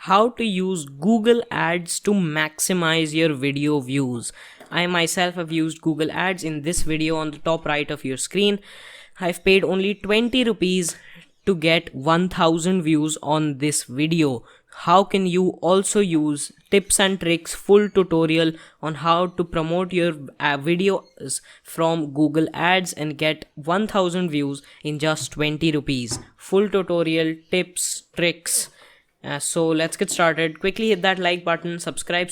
how to use Google Ads to maximize your video views. I myself have used Google Ads. In this video on the top right of your screen, I've paid only 20 rupees to get 1000 views on this video. How can you also use tips and tricks full tutorial on how to promote your videos from Google Ads and get 1000 views in just 20 rupees. Full tutorial, tips, tricks. So let's get started. Quickly hit that like button, subscribe,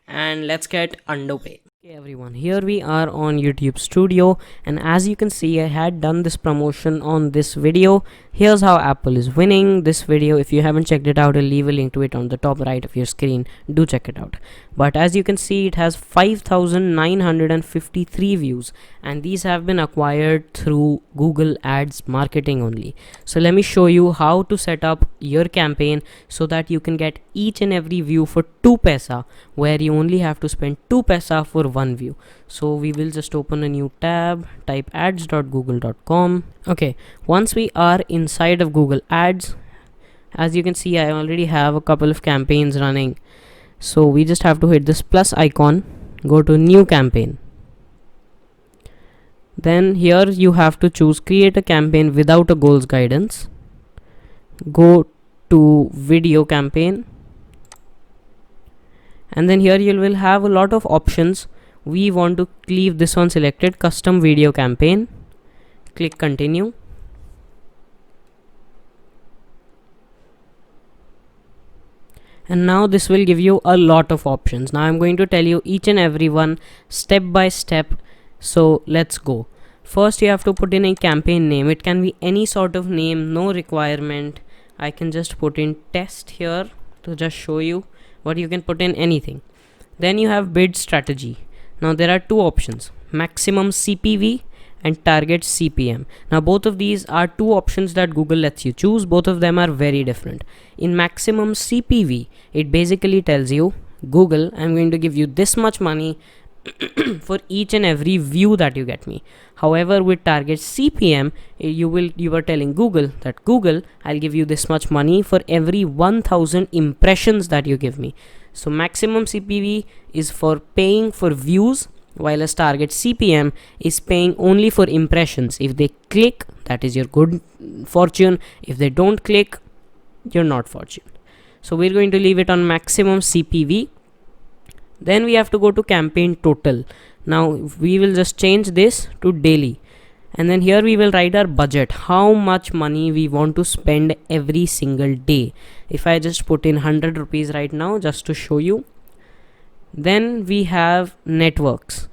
and let's get underway. Okay everyone, here we are on YouTube Studio, and as you can see I had done this promotion on this video. Here's how Apple is winning this video. If you haven't checked it out, I'll leave a link to it on the top right of your screen. Do check it out. But as you can see, it has 5,953 views, and these have been acquired through Google Ads marketing only. So let me show you how to set up your campaign so that you can get each and every view for 2 paisa, where you only have to spend 2 paisa for 1 view. So we will just open a new tab, type ads.google.com. okay, once we are inside of Google Ads, as you can see I already have a couple of campaigns running. So we just have to hit this plus icon, go to new campaign. Then here you have to choose create a campaign without a goals guidance. Go to video campaign, and then here you will have a lot of options. We want to leave this one selected, custom video campaign. Click continue. And now this will give you a lot of options. Now I'm going to tell you each and every one step by step. So let's go. First you have to put in a campaign name. It can be any sort of name, no requirement. I can just put in test here to just show you, but you can put in anything. Then you have bid strategy. Now there are 2 options, maximum CPV and target CPM. Now both of these are 2 options that Google lets you choose. Both of them are very different. In maximum CPV, it basically tells you, Google, I'm going to give you this much money for each and every view that you get me. However, with target CPM, you are telling Google that, Google, I'll give you this much money for every 1000 impressions that you give me. So maximum CPV is for paying for views, while as target CPM is paying only for impressions. If they click, that is your good fortune. If they don't click, you're not fortunate. So we're going to leave it on maximum CPV. Then we have to go to campaign total. Now we will just change this to daily, and then here we will write our budget, how much money we want to spend every single day. If I just put in 100 rupees right now just to show you. Then we have networks.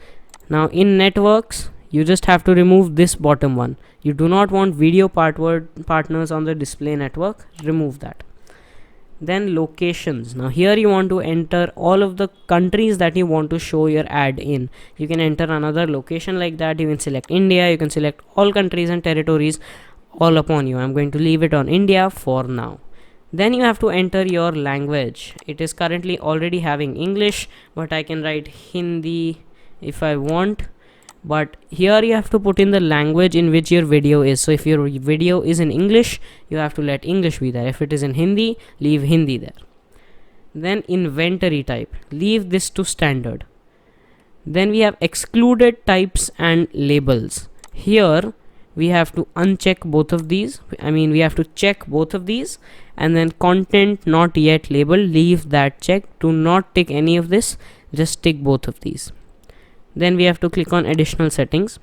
Now in networks, you just have to remove this bottom one. You do not want video partners on the display network, remove that. Then locations. Now here you want to enter all of the countries that you want to show your ad in. You can enter another location like that. You can select India, you can select all countries and territories, all upon you. I'm going to leave it on India for now. Then you have to enter your language. It is currently already having English, but I can write Hindi if I want. But here you have to put in the language in which your video is. So if your video is in English, you have to let English be there. If it is in Hindi, leave Hindi there. Then inventory type, leave this to standard. Then we have excluded types and labels. Here we have to uncheck both of these. We have to check both of these, and then content not yet labeled, leave that check. Do not tick any of this, just tick both of these. Then we have to click on additional settings.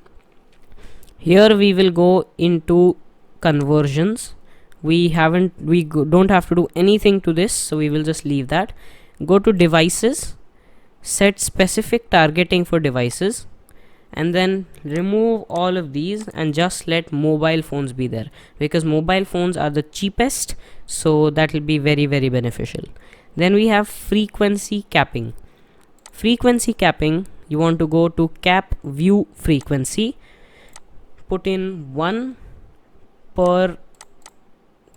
Here we will go into conversions. We don't have to do anything to this, so we will just leave that. Go to devices, set specific targeting for devices, and then remove all of these and just let mobile phones be there, because mobile phones are the cheapest, so that will be very, very beneficial. Then we have frequency capping. Frequency capping, you want to go to cap view frequency, put in 1 per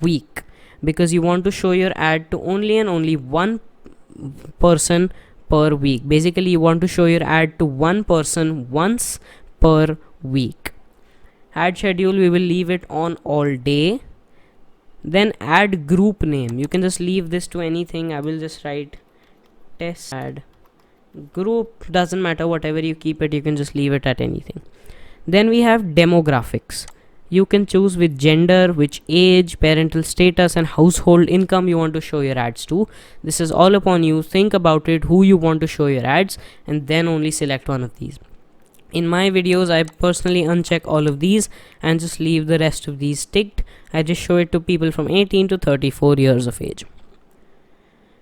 week, because you want to show your ad to only and only 1 person per week. Basically you want to show your ad to 1 person once per week. Ad schedule, we will leave it on all day. Then add group name. You can just leave this to anything. I will just write test add group, doesn't matter, whatever you keep it, you can just leave it at anything. Then we have demographics. You can choose which gender, which age, parental status and household income you want to show your ads to. This is all upon you. Think about it, who you want to show your ads, and then only select one of these. In my videos, I personally uncheck all of these and just leave the rest of these ticked. I just show it to people from 18 to 34 years of age.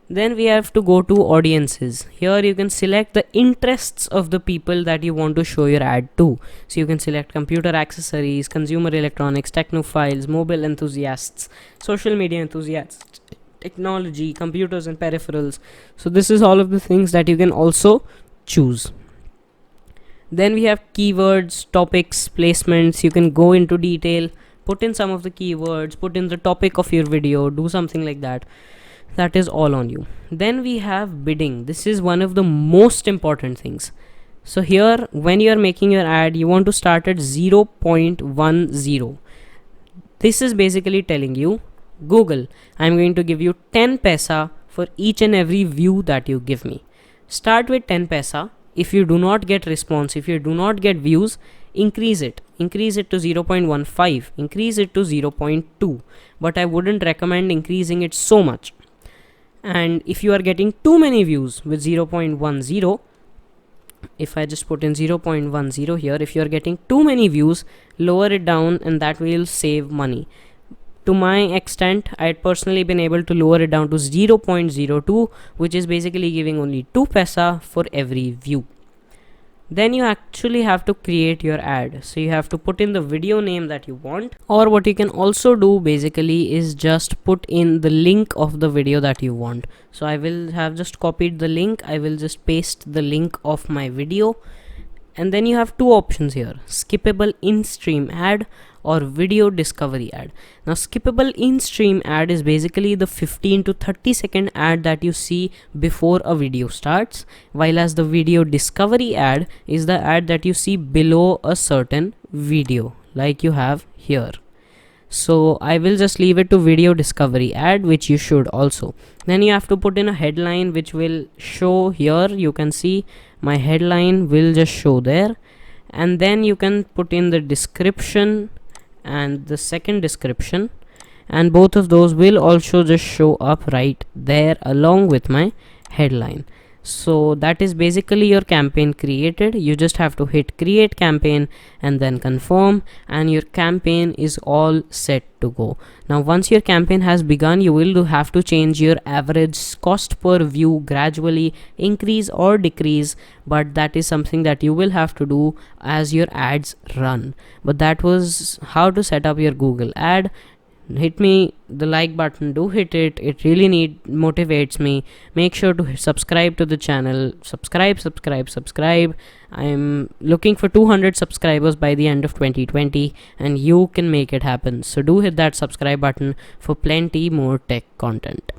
Then we have to go to audiences. Here you can select the interests of the people that you want to show your ad to. So you can select computer accessories, consumer electronics, technophiles, mobile enthusiasts, social media enthusiasts, technology, computers and peripherals. So this is all of the things that you can also choose. Then we have keywords, topics, placements. You can go into detail, put in some of the keywords, put in the topic of your video, do something like that. That is all on you. Then we have bidding. This is one of the most important things. So here, when you are making your ad, you want to start at 0.10. This is basically telling you, Google, I'm going to give you 10 paisa for each and every view that you give me. Start with 10 paisa. If you do not get response, if you do not get views, increase it to 0.15, increase it to 0.2, but I wouldn't recommend increasing it so much. And if you are getting too many views with 0.10, if I just put in 0.10 here, if you are getting too many views, lower it down, and that will save money. To my extent, I had personally been able to lower it down to 0.02, which is basically giving only 2 paisa for every view. Then you actually have to create your ad. So you have to put in the video name that you want, or what you can also do basically is just put in the link of the video that you want. So I will have just copied the link. I will just paste the link of my video, and then you have two options here: skippable in-stream ad or video discovery ad. Now skippable in-stream ad is basically the 15 to 30 second ad that you see before a video starts, while as the video discovery ad is the ad that you see below a certain video, like you have here. So I will just leave it to video discovery ad, which you should also. Then you have to put in a headline, which will show here. You can see my headline will just show there, and then you can put in the description and the second description, and both of those will also just show up right there along with my headline. So that is basically your campaign created. You just have to hit create campaign and then confirm, and your campaign is all set to go. Now once your campaign has begun, you will have to change your average cost per view gradually, increase or decrease, but that is something that you will have to do as your ads run. But that was how to set up your Google ad. Hit me the like button, do hit it, it really motivates me. Make sure to subscribe to the channel. Subscribe. I'm looking for 200 subscribers by the end of 2020, and you can make it happen. So do hit that subscribe button for plenty more tech content.